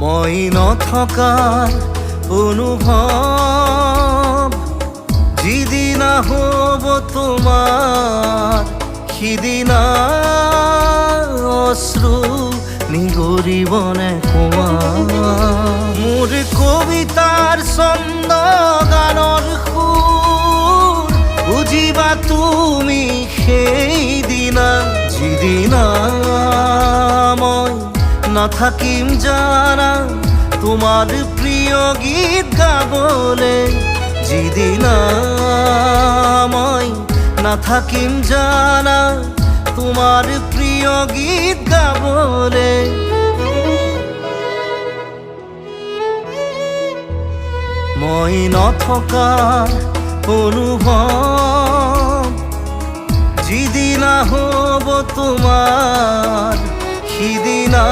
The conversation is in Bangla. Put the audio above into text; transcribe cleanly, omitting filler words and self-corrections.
মই নথকাৰ অনুভৱ যিদিনা হ'ব তোমাৰ সিদিনা অশ্ৰু নিগৰিবনে কোৱা মোৰ কবিতাৰ ছন্দ গানৰ সুৰ বুজিবা তুমি সেইদিনা যিদিনা মই নাথাকিম জানা তোমার প্রিয় গীত গাবলে যিদিনা মই নাথাকিম জানা তোমার প্রিয় গীত গাবলে মই নথকাৰ অনুভৱ যিদিনা হ'ব তোমাৰ সিদিনা